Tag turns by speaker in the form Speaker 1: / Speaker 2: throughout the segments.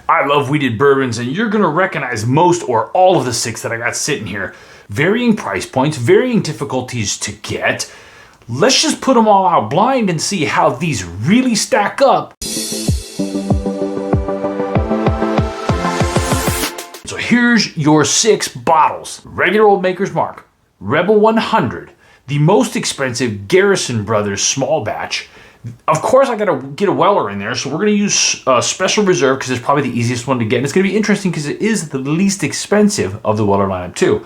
Speaker 1: I love wheated bourbons, and you're gonna recognize most or all of the 6 that I got sitting here. Varying price points, varying difficulties to get. Let's just put them all out blind and see how these really stack up. So here's your 6 bottles. Regular Old Maker's Mark, Rebel 100, the most expensive Garrison Brothers small batch. Of course, I gotta get a Weller in there, so we're gonna use Special Reserve because it's probably the easiest one to get. And it's gonna be interesting because it is the least expensive of the Weller lineup too.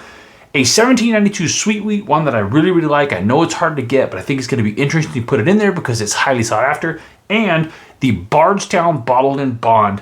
Speaker 1: A 1792 Sweet Wheat, one that I really, really like. I know it's hard to get, but I think it's gonna be interesting to put it in there because it's highly sought after. And the Bardstown Bottled in Bond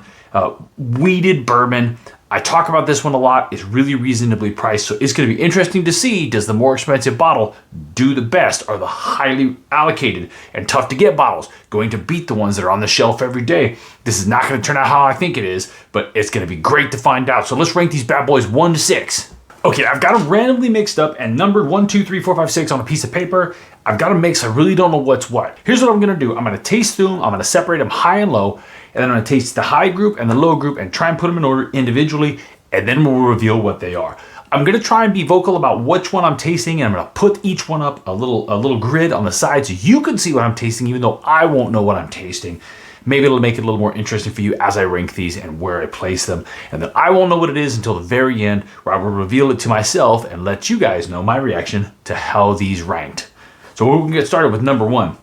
Speaker 1: wheated bourbon. I talk about this one a lot. It's really reasonably priced, so it's going to be interesting to see, does the more expensive bottle do the best? Are the highly allocated and tough to get bottles going to beat the ones that are on the shelf every day? This is not going to turn out how I think it is, but it's going to be great to find out. So let's rank these bad boys 1 to 6. Okay, I've got them randomly mixed up and numbered 1, 2, 3, 4, 5, 6 on a piece of paper. I've got them mixed. I really don't know what's what. Here's what I'm going to do. I'm going to taste through them. I'm going to separate them high and low. And then I'm going to taste the high group and the low group and try and put them in order individually. And then we'll reveal what they are. I'm going to try and be vocal about which one I'm tasting. And I'm going to put each one up a little grid on the side so you can see what I'm tasting, even though I won't know what I'm tasting. Maybe it'll make it a little more interesting for you as I rank these and where I place them. And then I won't know what it is until the very end, where I will reveal it to myself and let you guys know my reaction to how these ranked. So we're going to get started with number 1.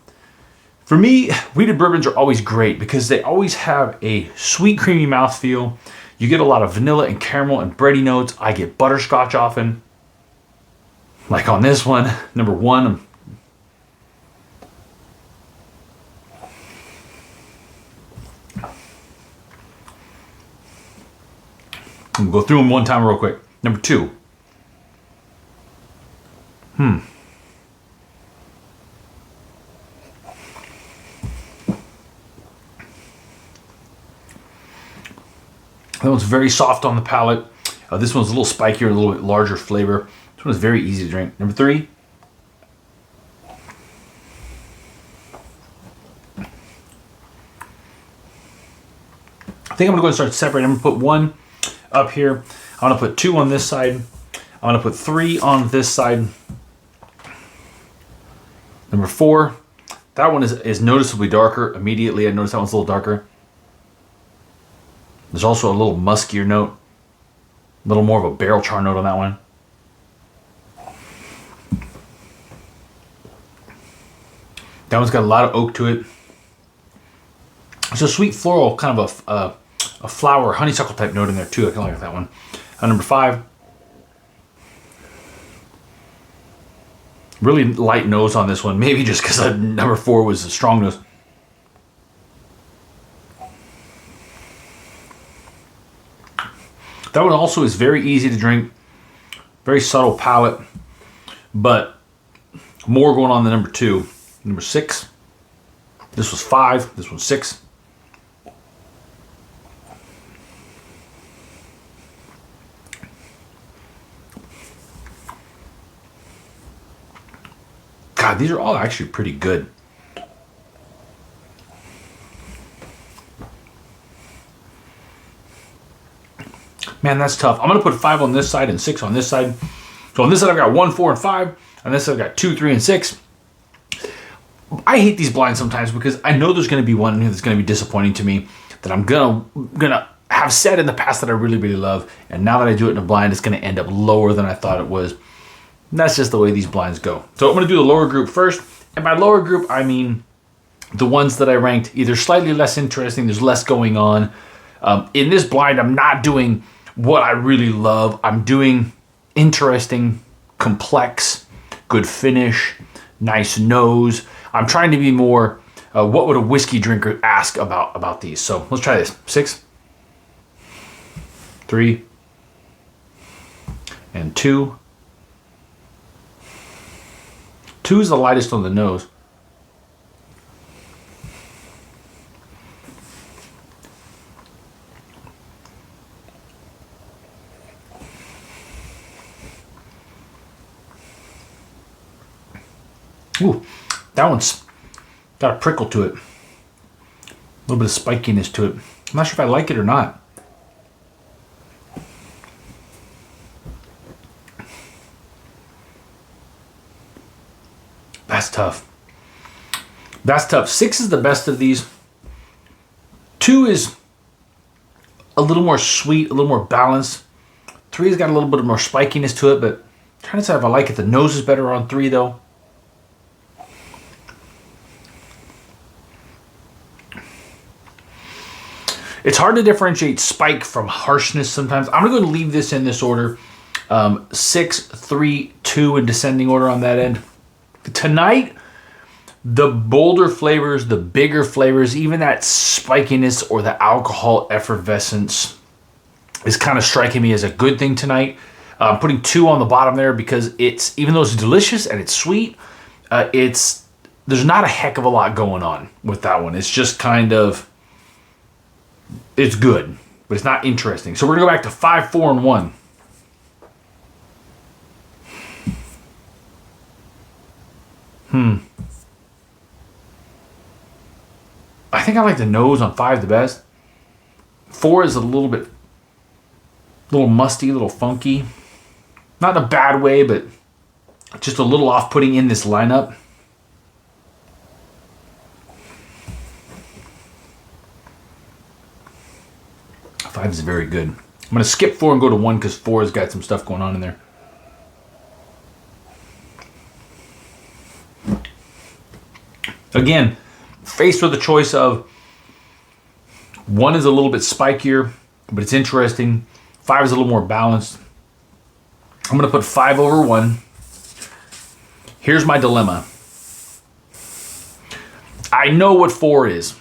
Speaker 1: For me, wheated bourbons are always great because they always have a sweet, creamy mouthfeel. You get a lot of vanilla and caramel and bready notes. I get butterscotch often. Like on this one, number 1. I'm going to go through them one time real quick. Number 2. That one's very soft on the palate. This one's a little spikier, a little bit larger flavor. This one is very easy to drink. Number 3. I think I'm going to go and start separating. I'm going to put 1 up here. I'm going to put 2 on this side. I'm going to put 3 on this side. Number 4. That one is noticeably darker. Immediately, I notice that one's a little darker. There's also a little muskier note. A little more of a barrel char note on that one. That one's got a lot of oak to it. It's a sweet floral, kind of a flower, honeysuckle type note in there too. I kind of like that one. Number 5. Really light nose on this one. Maybe just because number 4 was a strong nose. That one also is very easy to drink. Very subtle palate. But more going on than number 2. Number 6. This was 5. This one's 6. God, these are all actually pretty good. Man, that's tough. I'm going to put 5 on this side and 6 on this side. So on this side, I've got 1, 4, and 5. On this side, I've got 2, 3, and 6. I hate these blinds sometimes because I know there's going to be one that's going to be disappointing to me that I'm gonna have said in the past that I really, really love. And now that I do it in a blind, it's going to end up lower than I thought it was. And that's just the way these blinds go. So I'm going to do the lower group first. And by lower group, I mean the ones that I ranked either slightly less interesting, there's less going on. In this blind, I'm not doing what I really love. I'm doing interesting, complex, good finish, nice nose. I'm trying to be more, what would a whiskey drinker ask about these? So let's try this. 6, 3, and 2. 2 is the lightest on the nose. Ooh, that one's got a prickle to it. A little bit of spikiness to it. I'm not sure if I like it or not. That's tough. That's tough. 6 is the best of these. 2 is a little more sweet, a little more balanced. 3 has got a little bit more spikiness to it, but I'm trying to decide if I like it. The nose is better on 3, though. It's hard to differentiate spike from harshness sometimes. I'm going to leave this in this order. 6, 3, 2 in descending order on that end. Tonight, the bolder flavors, the bigger flavors, even that spikiness or the alcohol effervescence is kind of striking me as a good thing tonight. I'm putting 2 on the bottom there because it's, even though it's delicious and it's sweet, there's not a heck of a lot going on with that one. It's just kind of, it's good, but it's not interesting. So we're gonna go back to 5, 4, and 1. I think I like the nose on 5 the best. 4 is a little musty, a little funky. Not in a bad way, but just a little off-putting in this lineup. Five is very good. I'm going to skip 4 and go to 1 because 4 has got some stuff going on in there. Again, faced with the choice of 1 is a little bit spikier, but it's interesting. 5 is a little more balanced. I'm going to put 5 over 1. Here's my dilemma. I know what 4 is.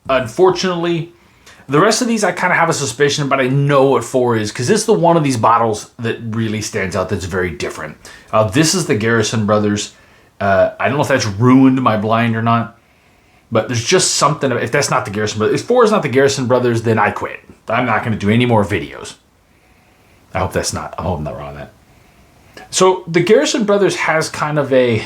Speaker 1: Unfortunately, the rest of these I kind of have a suspicion, but I know what 4 is because it's the one of these bottles that really stands out that's very different. This is the Garrison Brothers. I don't know if that's ruined my blind or not, but there's just something. If that's not the Garrison Brothers, if 4 is not the Garrison Brothers, then I quit. I'm not going to do any more videos. I hope that's not. I'm hoping I'm not wrong on that. So the Garrison Brothers has kind of a.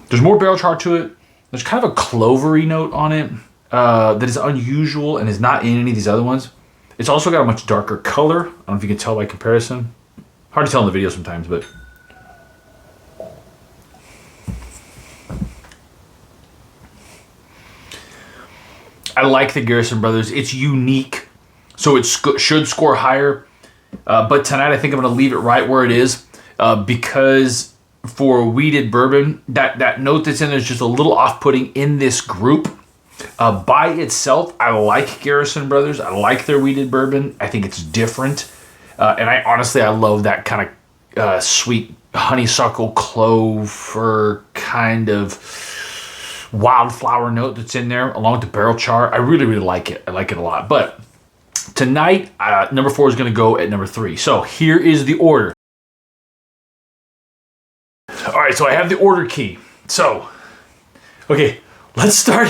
Speaker 1: There's more barrel char to it. There's kind of a clovery note on it that is unusual and is not in any of these other ones. It's also got a much darker color. I don't know if you can tell by comparison. Hard to tell in the video sometimes, but. I like the Garrison Brothers. It's unique, so it should score higher. But tonight I think I'm going to leave it right where it is because for wheated bourbon, that note that's in there is just a little off-putting in this group. By itself, I like Garrison Brothers. I like their wheated bourbon. I think it's different. And I honestly love that kind of sweet honeysuckle clover kind of wildflower note that's in there along with the barrel char. I really, really like it. I like it a lot. But tonight, number 4 is going to go at number 3. So here is the order. All right, so I have the order key. So, okay, let's start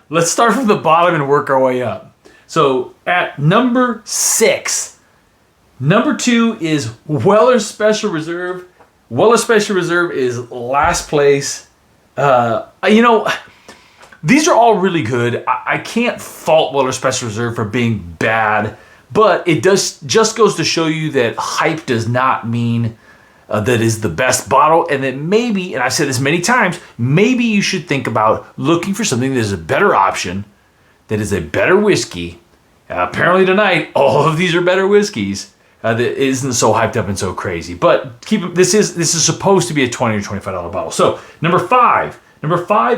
Speaker 1: from the bottom and work our way up. So at number 6, number 2 is Weller Special Reserve. Weller Special Reserve is last place. You know, these are all really good. I can't fault Weller Special Reserve for being bad, but it just goes to show you that hype does not mean that is the best bottle, and that maybe, and I've said this many times, maybe you should think about looking for something that is a better option, that is a better whiskey. Apparently tonight, all of these are better whiskeys. That isn't so hyped up and so crazy. But this is supposed to be a $20 or $25 bottle. So number 5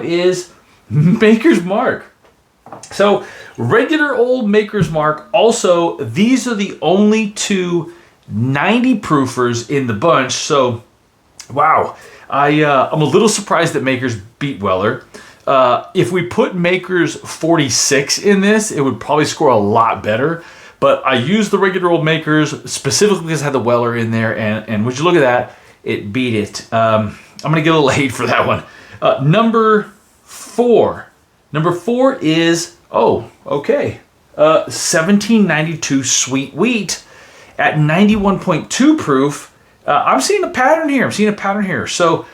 Speaker 1: is Maker's Mark. So regular old Maker's Mark. Also, these are the only 2 90 proofers in the bunch. So wow, I'm a little surprised that Maker's beat Weller. If we put Maker's 46 in this, it would probably score a lot better. But I used the regular old Makers specifically because I had the Weller in there, and would you look at that? It beat it. I'm going to get a little hate for that one. Number 4. Number 4 is, 1792 Sweet Wheat at 91.2 proof. I'm seeing a pattern here. So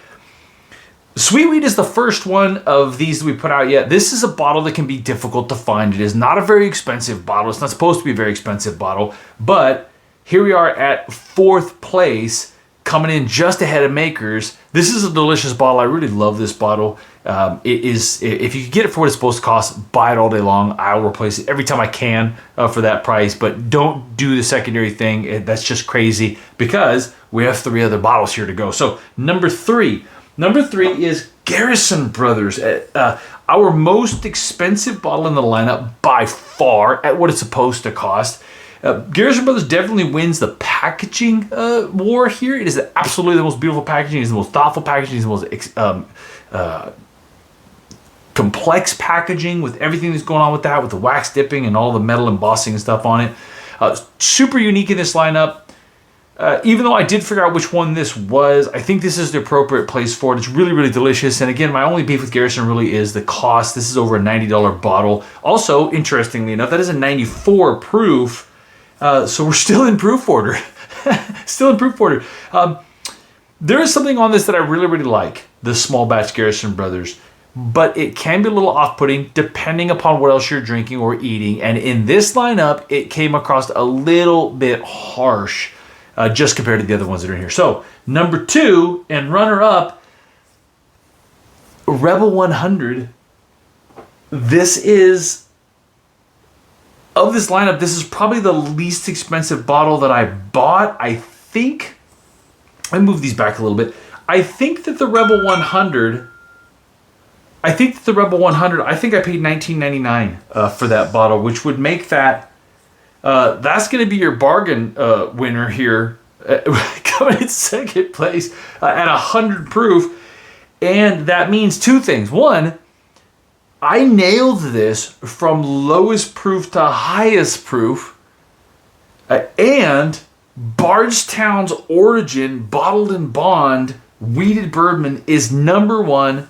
Speaker 1: Sweet Wheat is the first one of these that we put out yet. This is a bottle that can be difficult to find. It is not a very expensive bottle. It's not supposed to be a very expensive bottle, but here we are at 4th place, coming in just ahead of Makers. This is a delicious bottle. I really love this bottle. It is, if you get it for what it's supposed to cost, buy it all day long. I'll replace it every time I can for that price, but don't do the secondary thing. That's just crazy because we have 3 other bottles here to go. So number three is Garrison Brothers. Our most expensive bottle in the lineup by far at what it's supposed to cost. Garrison Brothers definitely wins the packaging war here. It is absolutely the most beautiful packaging. It's the most thoughtful packaging. It's the most complex packaging with everything that's going on with that, with the wax dipping and all the metal embossing and stuff on it. Super unique in this lineup. Even though I did figure out which one this was, I think this is the appropriate place for it. It's really, really delicious. And again, my only beef with Garrison really is the cost. This is over a $90 bottle. Also, interestingly enough, that is a 94 proof. So we're still in proof order. Still in proof order. There is something on this that I really, really like, the small batch Garrison Brothers. But it can be a little off-putting depending upon what else you're drinking or eating. And in this lineup, it came across a little bit harsh just compared to the other ones that are in here. So number 2 and runner-up, Rebel 100. This is, of this lineup, this is probably the least expensive bottle that I bought. I think, let me move these back a little bit. I think that the Rebel 100, I think I paid $19.99 for that bottle, which would make that, that's going to be your bargain winner here, coming in second place at 100 proof. And that means 2 things. One, I nailed this from lowest proof to highest proof. And Bardstown's Origin Bottled in Bond Wheated Bourbon is number 1.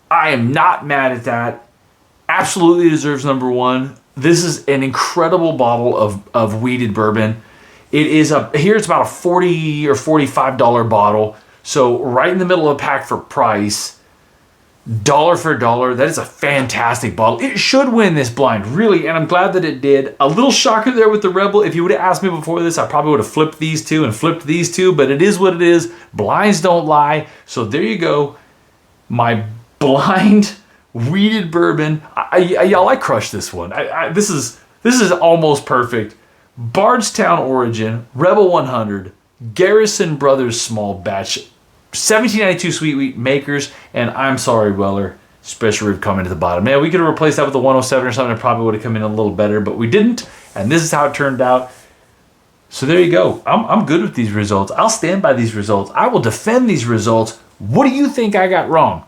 Speaker 1: I am not mad at that. Absolutely deserves number 1. This is an incredible bottle of wheated bourbon. It is here it's about a $40 or $45 bottle. So right in the middle of the pack for price. Dollar for dollar. That is a fantastic bottle. It should win this blind, really, and I'm glad that it did. A little shocker there with the Rebel. If you would have asked me before this, I probably would have flipped these 2 and flipped these 2, but it is what it is. Blinds don't lie. So there you go. My blind wheated bourbon. Y'all, I crushed this one. This is almost perfect. Bardstown Origin, Rebel 100, Garrison Brothers Small Batch, 1792 Sweet Wheat Makers, and I'm sorry, Weller, Special Rib coming to the bottom. Man, we could have replaced that with a 107 or something. It probably would have come in a little better, but we didn't, and this is how it turned out. So there you go. I'm good with these results. I'll stand by these results. I will defend these results. What do you think I got wrong?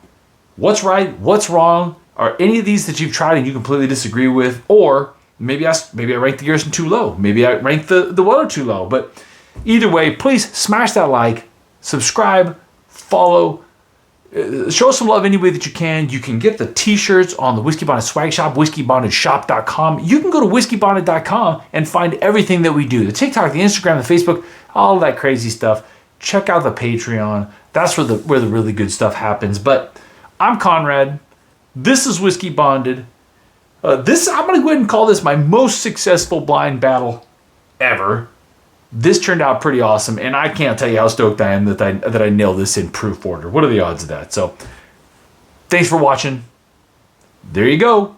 Speaker 1: What's right? What's wrong? Are any of these that you've tried and you completely disagree with? Or maybe I ranked the Garrison too low. Maybe I ranked the Weller too low. But either way, please smash that like, subscribe, follow, show us some love any way that you can. You can get the t-shirts on the Whiskeybonded swag shop, whiskeybondedshop.com. You can go to whiskeybonded.com and find everything that we do. The TikTok, the Instagram, the Facebook, all of that crazy stuff. Check out the Patreon. That's where the really good stuff happens. But I'm Conrad. This is Whiskeybonded. I'm going to go ahead and call this my most successful blind battle ever. This turned out pretty awesome, and I can't tell you how stoked I am that I nailed this in proof order. What are the odds of that? So, thanks for watching. There you go.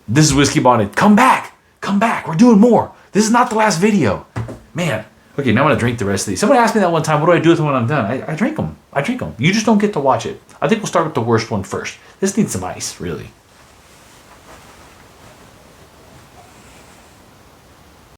Speaker 1: This is Whiskeybonded. Come back. Come back. We're doing more. This is not the last video. Man. Okay, now I'm going to drink the rest of these. Somebody asked me that one time, what do I do with them when I'm done? I drink them. You just don't get to watch it. I think we'll start with the worst one first. This needs some ice, really.